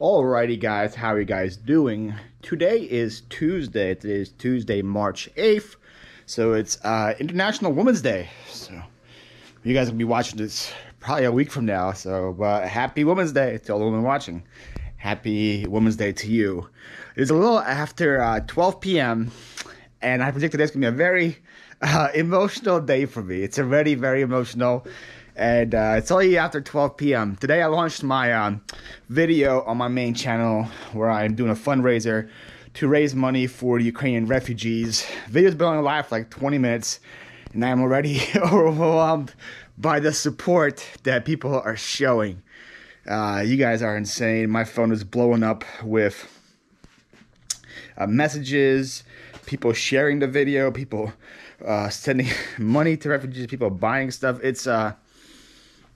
Alrighty guys, how are you guys doing? Today is Tuesday. It is Tuesday, March 8th. So it's International Women's Day. So you guys will be watching this probably a week from now. So happy Women's Day to all the women watching. Happy Women's Day to you. It's a little after 12 p.m. and I predict today's going to be a very emotional day for me. It's already very emotional. And it's only after 12 p.m. Today I launched my video on my main channel where I'm doing a fundraiser to raise money for the Ukrainian refugees. Video's been on live for like 20 minutes and I'm already overwhelmed by the support that people are showing. You guys are insane. My phone is blowing up with messages, people sharing the video, people sending money to refugees, people buying stuff. It's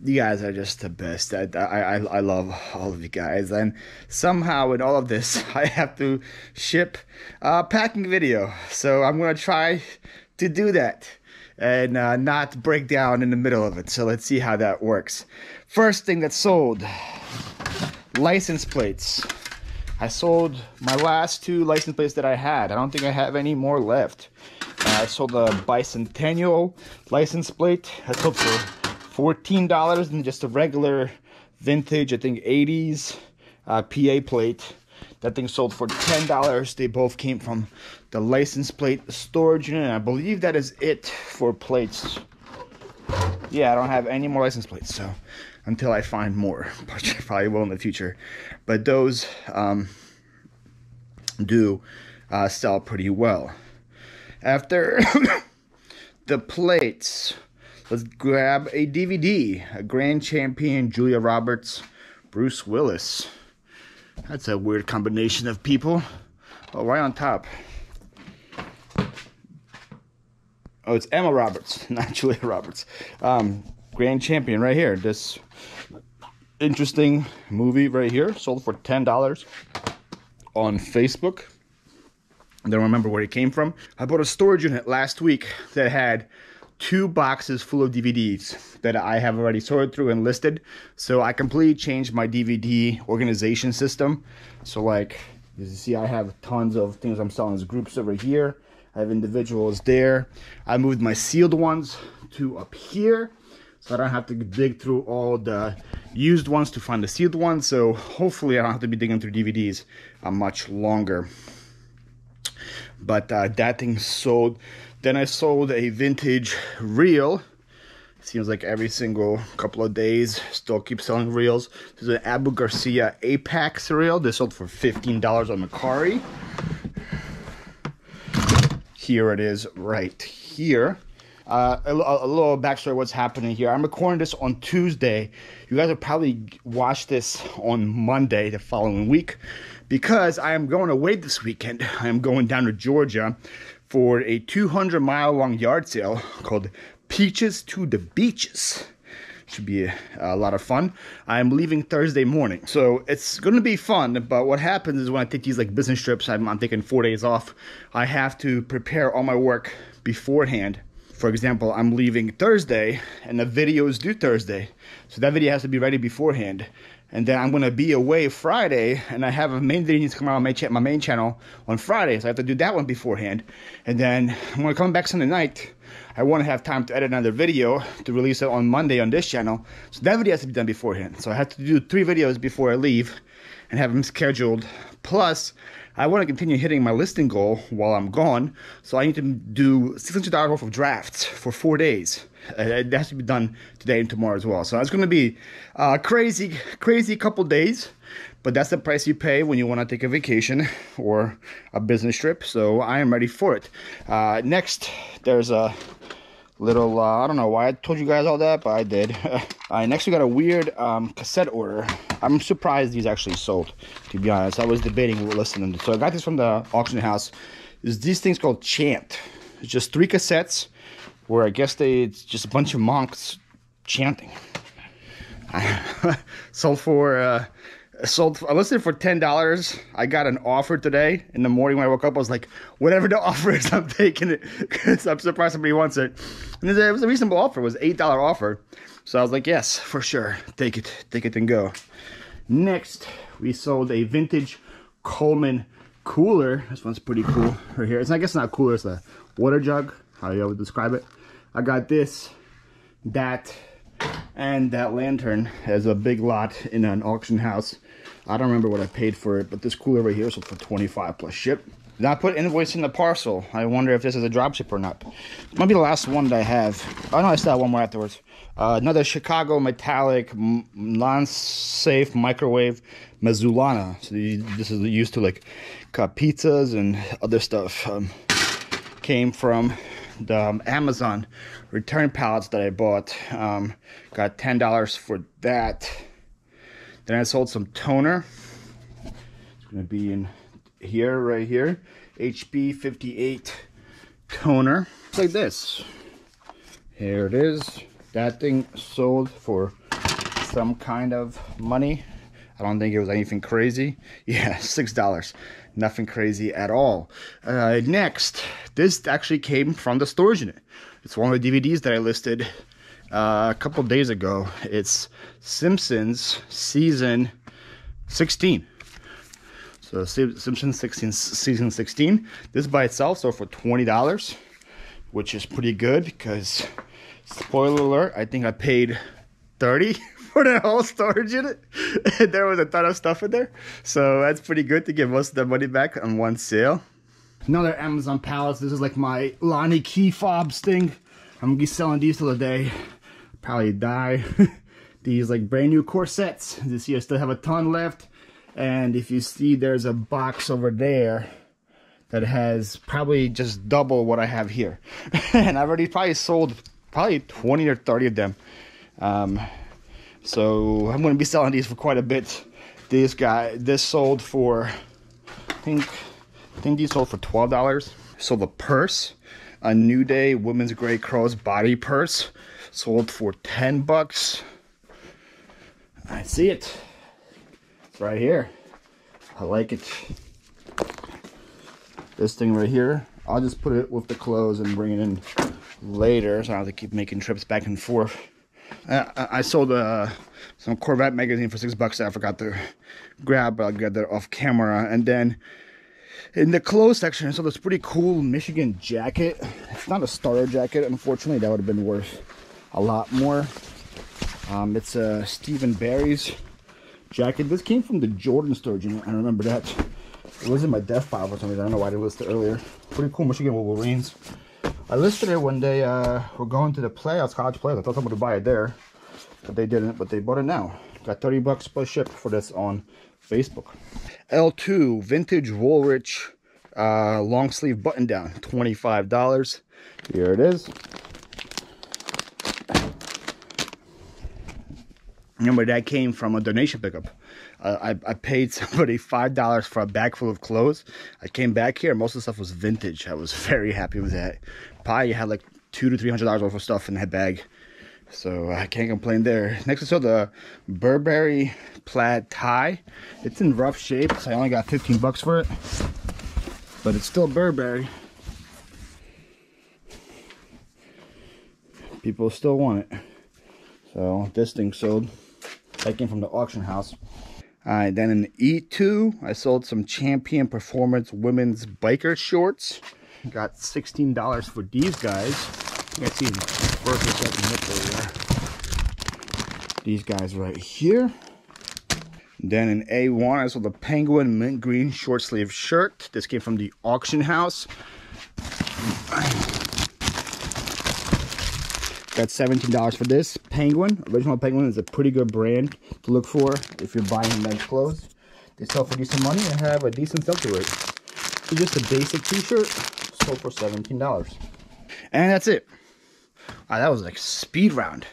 you guys are just the best. I love all of you guys, and somehow in all of this I have to ship a packing video, so I'm gonna try to do that and not break down in the middle of it. So let's see how that works. First thing that sold, license plates. I sold my last 2 license plates that I had. I don't think I have any more left. I sold a bicentennial license plate. I sold for $14, and just a regular vintage, I think 80s PA plate. That thing sold for $10. They both came from the license plate storage unit, and I believe that is it for plates. Yeah, I don't have any more license plates, so until I find more, which I probably will in the future. But those do sell pretty well. After the plates, let's grab a DVD. A Grand Champion, Julia Roberts, Bruce Willis. That's a weird combination of people. Oh, right on top. Oh, it's Emma Roberts, not Julia Roberts. Grand Champion right here. This interesting movie right here. Sold for $10 on Facebook. I don't remember where it came from. I bought a storage unit last week that had 2 boxes full of DVDs that I have already sorted through and listed. So I completely changed my DVD organization system. So like, as you see, I have tons of things I'm selling as groups over here. I have individuals there. I moved my sealed ones to up here, so I don't have to dig through all the used ones to find the sealed ones. So hopefully I don't have to be digging through DVDs much longer. But that thing sold. Then I sold a vintage reel. Seems like every single couple of days, still keep selling reels. This is an Abu Garcia Apex reel. This sold for $15 on Mercari. Here it is right here. A little backstory of what's happening here. I'm recording this on Tuesday. You guys will probably watch this on Monday the following week, because I am going away this weekend. I am going down to Georgia for a 200-mile-long yard sale called Peaches to the Beaches. Should be a lot of fun. I'm leaving Thursday morning, so it's going to be fun. But what happens is when I take these like business trips, I'm taking 4 days off. I have to prepare all my work beforehand. For example, I'm leaving Thursday, and the video is due Thursday, so that video has to be ready beforehand. And then I'm going to be away Friday, and I have a main video needs to come out on my main channel on Friday, so I have to do that one beforehand. And then I'm going to come back Sunday night. I want to have time to edit another video to release it on Monday on this channel, so that video has to be done beforehand. So I have to do 3 videos before I leave and have them scheduled. Plus, I want to continue hitting my listing goal while I'm gone, so I need to do $600 worth of drafts for 4 days. It has to be done today and tomorrow as well. So it's going to be a crazy couple days, but that's the price you pay when you want to take a vacation or a business trip. So I am ready for it. Next, there's a little, I don't know why I told you guys all that, but I did. Next we got a weird cassette order. I'm surprised these actually sold, to be honest. I was debating listening. So I got this from the auction house. There's these things called Chant. It's just 3 cassettes where I guess it's just a bunch of monks chanting. Sold for I listed it for $10. I got an offer today in the morning when I woke up. I was like, whatever the offer is, I'm taking it, because I'm surprised somebody wants it. And it was a reasonable offer. It was an $8 offer. So I was like, yes, for sure. Take it and go. Next, we sold a vintage Coleman cooler. This one's pretty cool right here. It's, I guess, not cooler, it's a water jug, how you would describe it. I got this, that, and that lantern as a big lot in an auction house. I don't remember what I paid for it, but this cooler right here sold for $25 plus ship. Did not put invoice in the parcel. I wonder if this is a dropship or not. It might be the last one that I have. Oh no, I still have one more afterwards. Another Chicago metallic non-safe microwave Mazzulana. So this is used to like cut pizzas and other stuff. Came from the Amazon return pallets that I bought. Got $10 for that. Then I sold some toner. It's gonna be in here, right here. HP 58 toner. It's like this. Here it is. That thing sold for some kind of money. I don't think it was anything crazy. Yeah, $6. Nothing crazy at all. Next, this actually came from the storage unit. It's one of the DVDs that I listed a couple days ago. It's Simpsons season 16. So Simpsons 16 season 16. This by itself sold for $20, which is pretty good because, spoiler alert, I think I paid $30 for the whole storage unit. There was a ton of stuff in there, so that's pretty good to get most of the money back on one sale. Another Amazon pallets. This is like my Lonnie key fobs thing. I'm gonna be selling these till the day probably die. These like brand new corsets. You see I still have a ton left. And if you see, there's a box over there that has probably just double what I have here. And I've already probably sold probably 20 or 30 of them. So I'm going to be selling these for quite a bit. This sold for, I think these sold for $12. Sold a purse, a New Day Women's Grey Crows body purse. Sold for $10. I see it. Right here. I like it. This thing right here, I'll just put it with the clothes and bring it in later, so I don't have to keep making trips back and forth. I sold some Corvette magazine for $6 that I forgot to grab, but I'll get that off camera. And then in the clothes section, I saw this pretty cool Michigan jacket. It's not a starter jacket, unfortunately. That would have been worth a lot more. It's a Stephen Barry's jacket. This came from the Jordan storage unit. I remember that. It was in my death file for some reason. I don't know why I didn't list it earlier. Pretty cool Michigan Wolverines. I listed it when they were going to the playoffs, college playoffs. I thought someone would buy it there, but they didn't. But they bought it now. Got $30 plus ship for this on Facebook. L2 vintage Woolrich long sleeve button down, $25. Here it is. Remember, that came from a donation pickup. I paid somebody $5 for a bag full of clothes. I came back here, most of the stuff was vintage. I was very happy with that. Probably had like $200 to $300 worth of stuff in that bag. So I can't complain there. Next I saw the Burberry Plaid Tie. It's in rough shape, so I only got $15 for it. But it's still Burberry. People still want it. So this thing sold. That came from the auction house. Alright, then in E2, I sold some Champion Performance women's biker shorts. Got $16 for these guys. You guys see them first or second hit over there. These guys right here. Then in A1, I sold the Penguin mint green short sleeve shirt. This came from the auction house. Got $17 for this. Penguin, original Penguin, is a pretty good brand to look for if you're buying men's clothes. They sell for decent money and have a decent sell-through rate. So just a basic t-shirt sold for $17. And that's it. Wow, that was like speed round.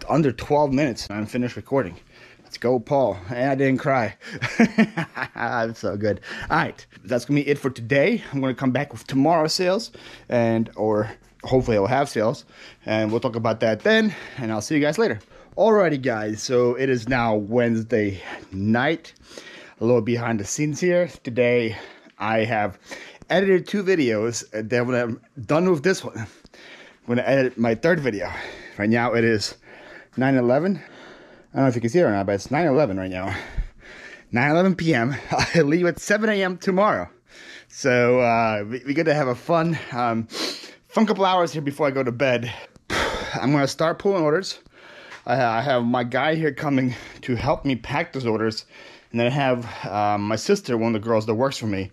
Under 12 minutes and I'm finished recording. Let's go, Paul. And I didn't cry. That's so good. Alright, that's gonna be it for today. I'm gonna come back with tomorrow's sales, or hopefully I'll have sales, and we'll talk about that then, and I'll see you guys later. Alrighty guys, so it is now Wednesday night. A little behind the scenes here. Today I have edited 2 videos, and then when I'm done with this one, I'm gonna edit my 3rd video. Right now it is 9/11. I don't know if you can see it or not, but it's 9/11 right now. 9:11 p.m. I leave at 7 a.m. tomorrow. So we're going to have a fun couple hours here before I go to bed. I'm going to start pulling orders. I have my guy here coming to help me pack those orders. And then I have my sister, one of the girls that works for me,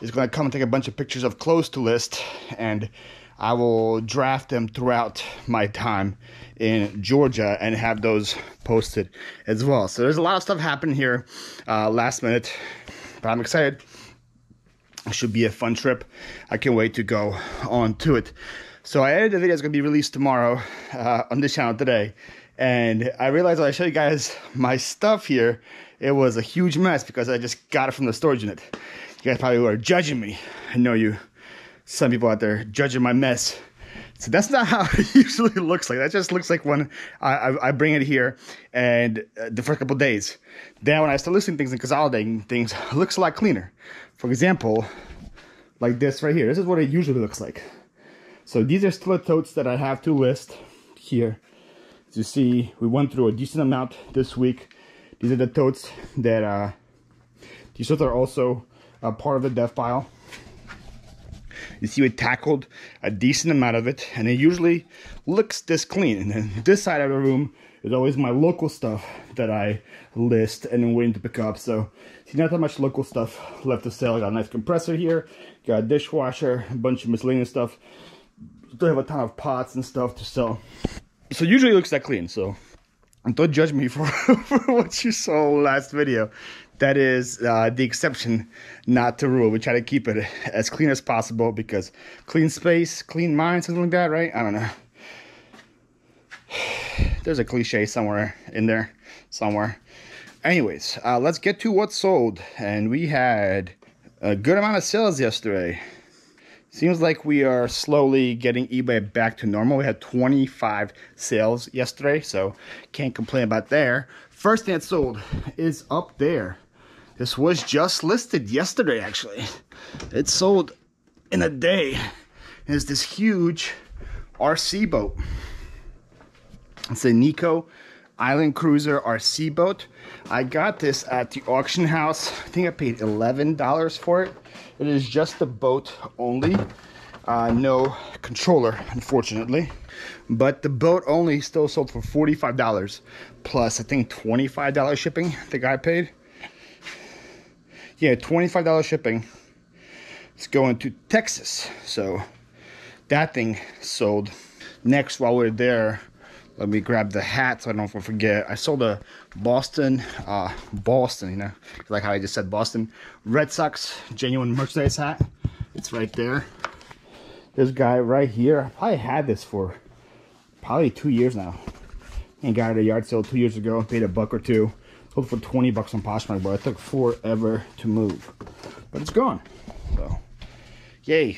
is going to come and take a bunch of pictures of clothes to list. And I will draft them throughout my time in Georgia and have those posted as well. So there's a lot of stuff happening here last minute. But I'm excited. It should be a fun trip. I can't wait to go on to it. So I edited the video. It's going to be released tomorrow on this channel today. And I realized when I show you guys my stuff here, it was a huge mess because I just got it from the storage unit. You guys probably were judging me. I know you, some people out there judging my mess. So that's not how it usually looks like. That just looks like when I bring it here and the first couple of days. Then when I start listing things and consolidating things, it looks a lot cleaner. For example, like this right here. This is what it usually looks like. So these are still totes that I have to list here. As you see, we went through a decent amount this week. These are the totes that, these totes are also a part of the dev pile. You see we tackled a decent amount of it, and it usually looks this clean. And then this side of the room is always my local stuff that I list and then waiting to pick up. So see, not that much local stuff left to sell. I got a nice compressor here, got a dishwasher, a bunch of miscellaneous stuff. Still have a ton of pots and stuff to sell. So usually it looks that clean. So don't judge me for, for what you saw last video. That is the exception, not the rule. We try to keep it as clean as possible because clean space, clean mind, something like that, right? I don't know. There's a cliche somewhere in there, somewhere. Anyways, let's get to what sold. And we had a good amount of sales yesterday. Seems like we are slowly getting eBay back to normal. We had 25 sales yesterday, so can't complain about there. First thing that sold is up there. This was just listed yesterday, actually. It sold in a day. It's this huge RC boat. It's a Nico Island Cruiser RC boat. I got this at the auction house. I think I paid $11 for it. It is just the boat only. No controller, unfortunately. But the boat only still sold for $45. Plus, I think $25 shipping the guy paid. Yeah, $25 shipping. It's going to Texas. So that thing sold. Next, while we're there, let me grab the hat so I don't forget. I sold a Boston, you know, like how I just said Boston Red Sox genuine merchandise hat. It's right there. This guy right here, I probably had this for probably 2 years now. And got it at a yard sale 2 years ago, paid $1 or $2. Sold for 20 bucks on Poshmark, but it took forever to move. But it's gone. So, yay.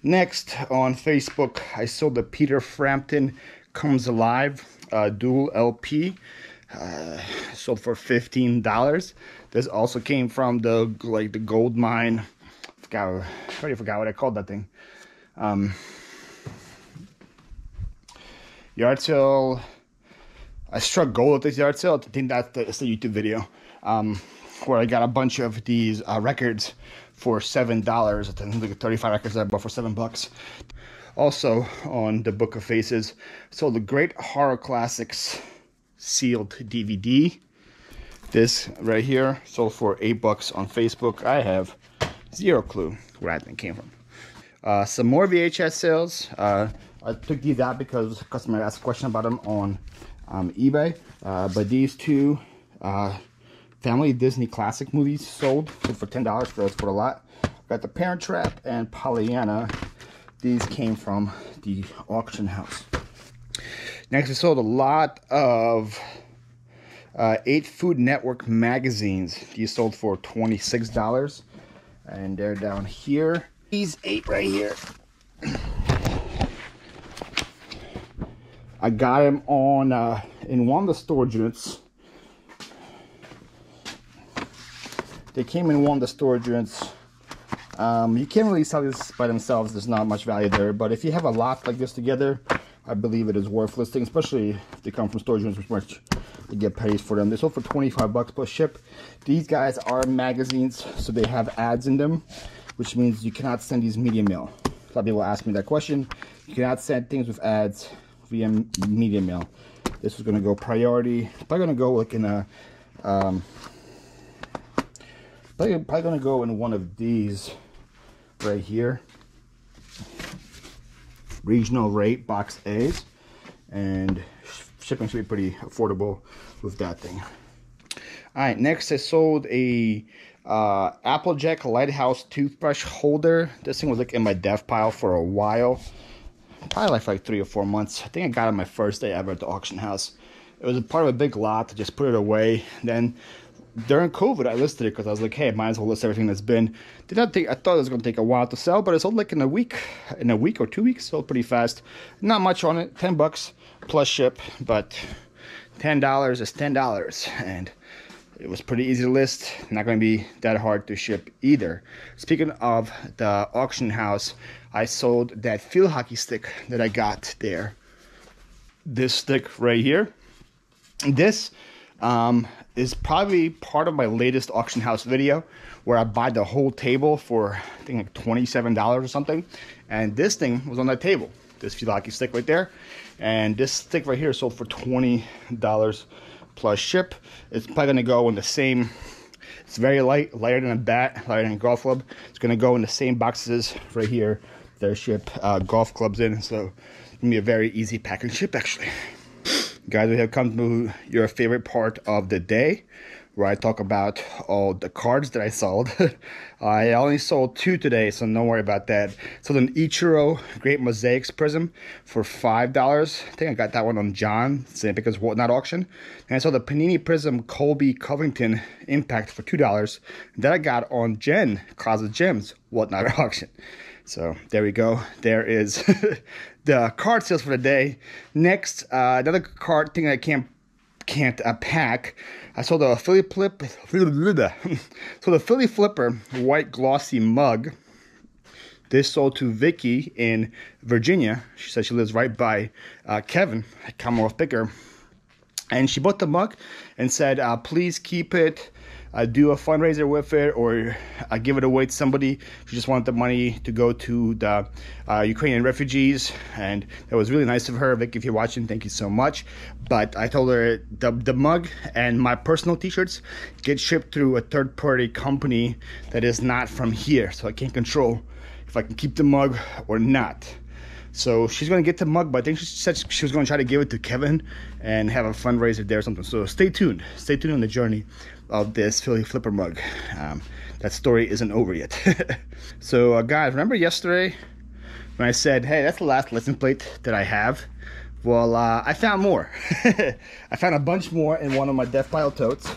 Next, on Facebook, I sold the Peter Frampton Comes Alive dual LP. Sold for $15. This also came from the gold mine. I already forgot what I called that thing. Yard sale. I struck gold at this yard sale. I think that's the YouTube video where I got a bunch of these records for $7. I think like 35 records that I bought for $7. Also on the Book of Faces, sold the Great Horror Classics sealed DVD. This right here sold for $8 on Facebook. I have zero clue where that thing came from. Some more VHS sales. I took these out because a customer asked a question about them on eBay. But these two family Disney classic movies sold for $10 for a lot. Got the Parent Trap and Pollyanna. These came from the auction house. Next, we sold a lot of 8 Food Network magazines. These sold for $26. And they're down here. These 8 right here. I got them on in one of the storage units. They came in one of the storage units. You can't really sell these by themselves. There's not much value there. But if you have a lot like this together, I believe it is worth listing, especially if they come from storage units, to get pennies for them. They sold for 25 bucks plus ship. These guys are magazines, so they have ads in them, which means you cannot send these media mail. A lot of people ask me that question. You cannot send things with ads via media mail. This is going to go priority. Probably going to go like in a probably going to go in one of these right here. Regional rate box A's, and shipping should be pretty affordable with that thing. All right, next I sold a Applejack Lighthouse toothbrush holder. This thing was like in my dev pile for a while, probably like for like 3 or 4 months. I think I got it my first day ever at the auction house. It was a part of a big lot to just put it away. Then during COVID, I listed it because I was like, hey, might as well list everything that's been. I thought it was going to take a while to sell, but it sold like in a week or 2 weeks. Sold pretty fast. Not much on it, 10 bucks plus ship, but $10 is $10, and it was pretty easy to list. Not going to be that hard to ship either. Speaking of the auction house, I sold that field hockey stick that I got there. This stick right here. This is probably part of my latest auction house video where I buy the whole table for I think like $27 or something, and this thing was on that table, this field hockey stick right there, and this stick right here sold for $20 plus ship. It's probably going to go in the same, it's very light, lighter than a bat, lighter than a golf club. It's going to go in the same boxes right here that ship golf clubs in, so it's going to be a very easy pack and ship actually. Guys, we have come to your favorite part of the day, where I talk about all the cards that I sold. I only sold 2 today, so don't worry about that. Sold an Ichiro Great Mosaics Prism for $5. I think I got that one on John, same because Whatnot auction. And I sold the Panini Prism Colby Covington Impact for $2. That I got on Jen, Closet Gems, Whatnot auction. So there we go. There is the card sales for the day. Next, another card thing I can't pack. I sold a Philly Flipper white glossy mug. This sold to Vicky in Virginia. She said she lives right by Kevin at Commonwealth Picker. And she bought the mug and said, please keep it. Do a fundraiser with it, or give it away to somebody. She just wanted the money to go to the Ukrainian refugees, and that was really nice of her. Vicky, if you're watching, thank you so much. But I told her the mug and my personal t-shirts get shipped through a third-party company that is not from here, so I can't control if I can keep the mug or not. So she's going to get the mug, but I think she said she was going to try to give it to Kevin and have a fundraiser there or something. So stay tuned. Stay tuned on the journey of this Philly Flipper mug. That story isn't over yet. So guys, remember yesterday when I said, hey, that's the last license plate that I have? Well, I found more. I found a bunch more in one of my death pile totes.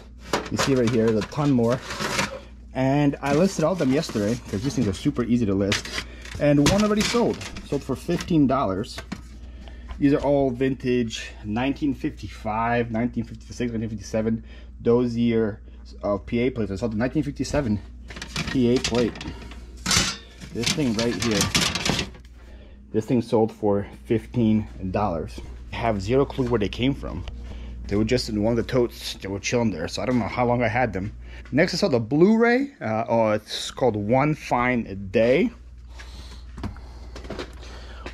You see right here, there's a ton more. And I listed all of them yesterday because these things are super easy to list. And one already sold for $15. These are all vintage 1955, 1956, 1957. Those years of PA plates. I saw the 1957 PA plate. This thing right here. This thing sold for $15. I have zero clue where they came from. They were just in one of the totes. They were chilling there, so I don't know how long I had them. Next, I saw the Blu-ray. It's called One Fine Day.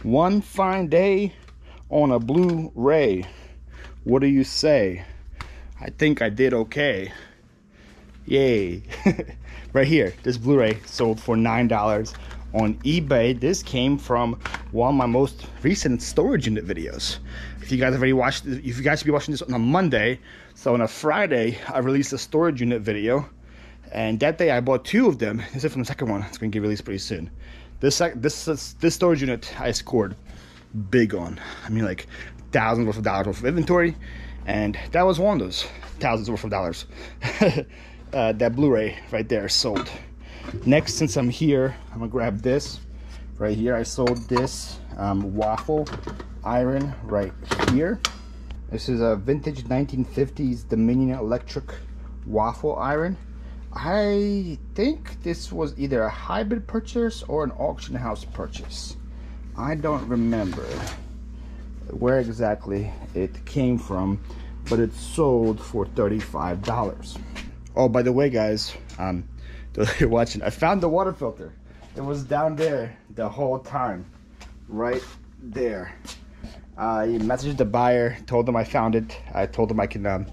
One fine day on a Blu-ray. What do you say? I think I did okay. Yay. Right here, this Blu-ray sold for $9 on eBay. This came from one of my most recent storage unit videos. If you guys have already watched, if you guys should be watching this on a Monday, so on a Friday, I released a storage unit video, and that day I bought 2 of them. This is from the second one. It's going to get released pretty soon. This storage unit I scored big on. I mean, like thousands worth of dollars worth of inventory, and that was one of those thousands worth of dollars. That Blu-ray right there sold. Next, since I'm here, I'm gonna grab this right here. I sold this Waffle iron right here. This is a vintage 1950s Dominion electric Waffle iron. I think this was either a hybrid purchase or an auction house purchase. I don't remember where exactly it came from, but it sold for $35. Oh, by the way, guys, you're watching, I found the water filter. It was down there the whole time, right there. I messaged the buyer, told them I found it. I told them I can, I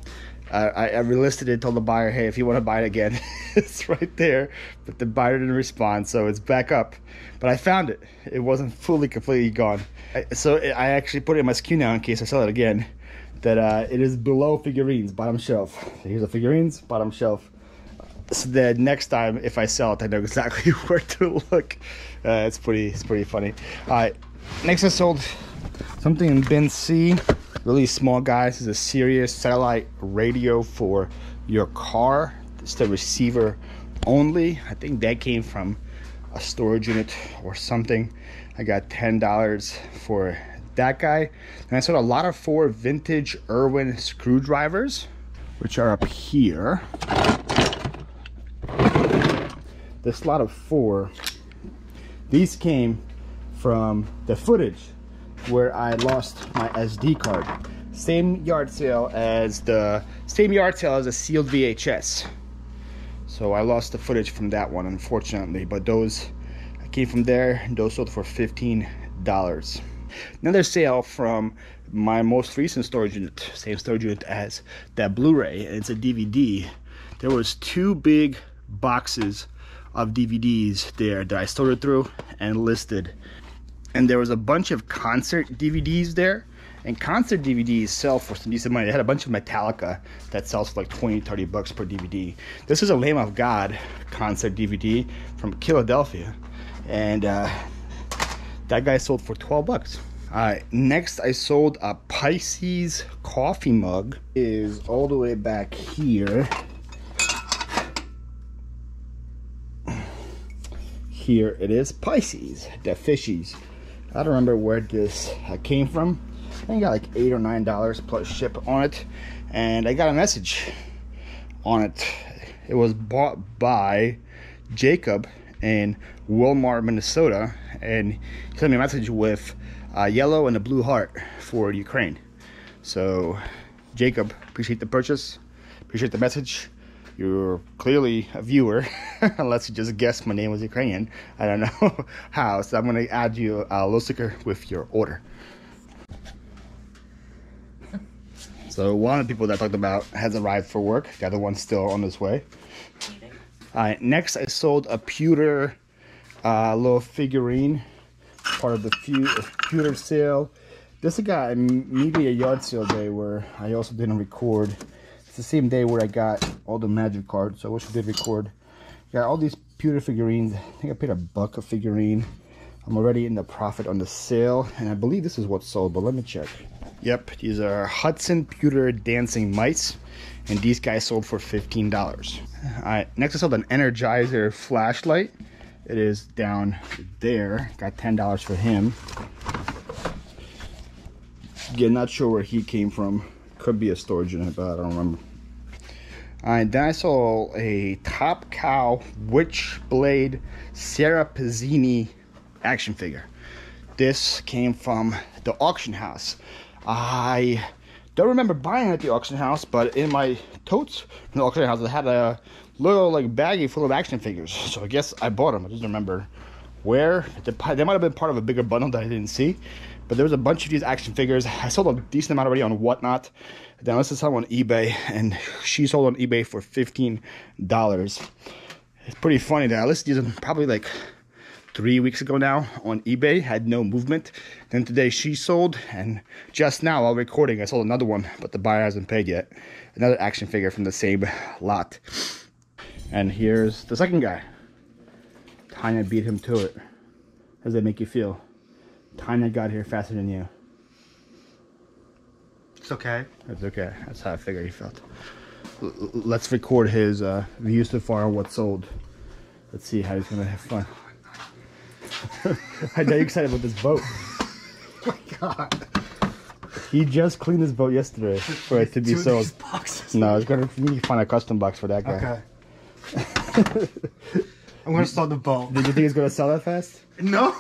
relisted it, told the buyer, hey, if you want to buy it again, it's right there. But the buyer didn't respond, so it's back up. But I found it. It wasn't completely gone. So I actually put it in my SKU now in case I sell it again. That it is below figurines, bottom shelf. So here's the figurines, bottom shelf. So that next time, if I sell it, I know exactly where to look. It's pretty funny. All right, next I sold something in bin C. Really small, guys. This is a Sirius satellite radio for your car. It's the receiver only. I think that came from a storage unit or something. I got $10 for that guy. And I sold a lot of 4 vintage Irwin screwdrivers, which are up here. This lot of 4, these came from the footage where I lost my SD card. Same yard sale as a sealed VHS. So I lost the footage from that one, unfortunately, but those came from there, and those sold for $15. Another sale from my most recent storage unit, same storage unit as that Blu-ray, and it's a DVD. There was 2 big boxes of DVDs there that I sorted through and listed. And there was a bunch of concert DVDs there, and concert DVDs sell for some decent money. They had a bunch of Metallica that sells for like 20-30 bucks per DVD. This is a Lamb of God concert DVD from Philadelphia, and that guy sold for 12 bucks. Next I sold a Pisces coffee mug. It is all the way back here. Here it is, Pisces, the fishies. I don't remember where this came from. I think I got like $8 or $9 plus ship on it, and I got a message on it. It was bought by Jacob in Wilmar, Minnesota, and he sent me a message with a yellow and a blue heart for Ukraine. So Jacob, appreciate the purchase, appreciate the message. You're clearly a viewer, unless you just guessed my name was Ukrainian. I don't know how, so I'm going to add you a little sticker with your order. So one of the people that I talked about has arrived for work. The other one's still on his way. Alright, next I sold a pewter little figurine, part of the pewter sale. This got maybe a yard sale day where I also didn't record. It's the same day where I got all the magic cards, so I wish I did record. Got all these pewter figurines. I think I paid $1 a figurine. I'm already in the profit on the sale, and I believe this is what sold, but let me check. Yep, these are Hudson pewter dancing mice, and these guys sold for $15. Alright, next I sold an Energizer flashlight. It is down there. Got $10 for him. Again, not sure where he came from. Could be a storage unit, but I don't remember. Alright, then I saw a Top Cow Witchblade Sarah Pizzini action figure. This came from the auction house. I don't remember buying it at the auction house, but in my totes from the auction house, it had a little like baggie full of action figures. So I guess I bought them. I just remember where. They might have been part of a bigger bundle that I didn't see. But there was a bunch of these action figures. I sold a decent amount already on Whatnot. Then I listed some on eBay, and she sold on eBay for $15. It's pretty funny that I listed these probably like 3 weeks ago now on eBay. Had no movement. Then today she sold, and just now while recording I sold another one, but the buyer hasn't paid yet. Another action figure from the same lot. And here's the second guy. Tanya beat him to it. How does that make you feel? Tanya got here faster than you. It's okay. It's okay. That's how I figured he felt. Let's record his views so far on what sold. Let's see how he's gonna have fun. I know you're excited about this boat. Oh my god. He just cleaned his boat yesterday for it to be sold. No, it's gonna. We need to find a custom box for that guy. Okay. I'm gonna start the boat. Did you think it's gonna sell that fast? No.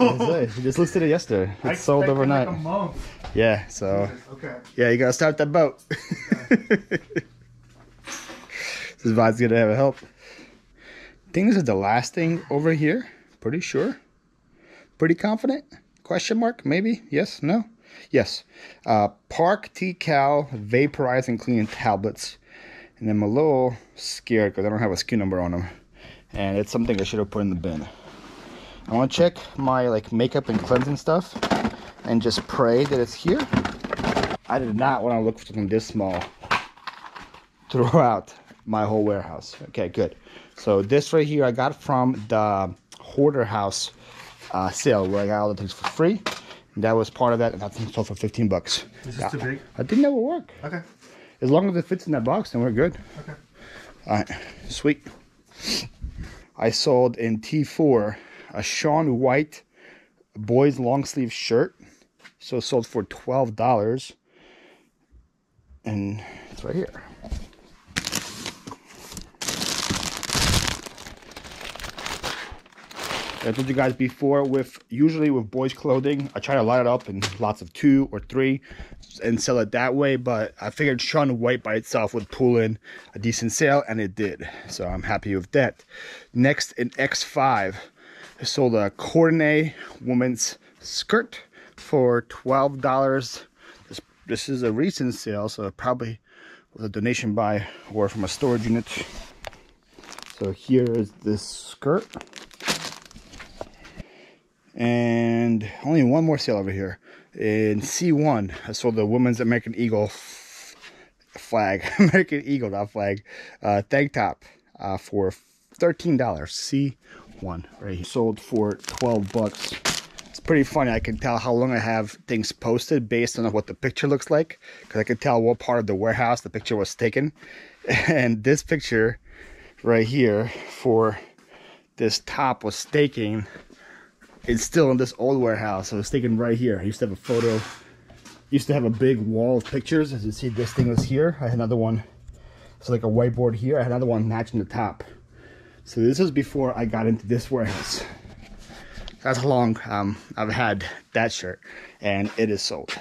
He just listed it yesterday. It sold overnight. Like a month. Yeah, so Okay. yeah, you gotta start that boat. Okay. This vibe's gonna have a help. I think this is the last thing over here. Pretty sure. Pretty confident? Question mark? Maybe? Yes? No? Yes. Park Decal Vaporizing Cleaning Tablets. And I'm a little scared because I don't have a SKU number on them. And it's something I should have put in the bin. I want to check my like makeup and cleansing stuff and just pray that it's here. I did not want to look for something this small throughout my whole warehouse. Okay, good. So this right here I got from the Hoarder House sale where I got all the things for free. And that was part of that, and that thing sold for 15 bucks. Is this too big? I think that will work. Okay. As long as it fits in that box, then we're good. Okay. All right, sweet. I sold in T4 a Shaun White boys long sleeve shirt. So it sold for $12. And it's right here. I told you guys before, usually with boys clothing, I try to line it up in lots of 2 or 3 and sell it that way, but I figured Shaun White by itself would pull in a decent sale, and it did. So I'm happy with that. Next, in X5, I sold a coordinate woman's skirt for $12. This is a recent sale, so it probably was a donation buy or from a storage unit. So here is this skirt. And only one more sale over here. In C1, I sold the Women's American Eagle flag. American Eagle, not flag. Tank top for $13. C1 right here. Sold for 12 bucks. It's pretty funny. I can tell how long I have things posted based on what the picture looks like. Because I can tell what part of the warehouse the picture was taken. And this picture right here for this top was taken. It's still in this old warehouse. So it's taken right here. I used to have a photo. Used to have a big wall of pictures. As you see, this thing was here. I had another one. It's like a whiteboard here. I had another one matching the top. So this was before I got into this warehouse. That's how long I've had that shirt, and it is sold.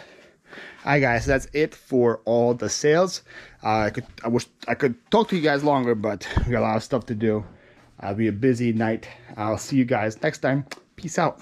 Alright guys, that's it for all the sales. I wish I could talk to you guys longer, but we got a lot of stuff to do. It'll be a busy night. I'll see you guys next time. Peace out.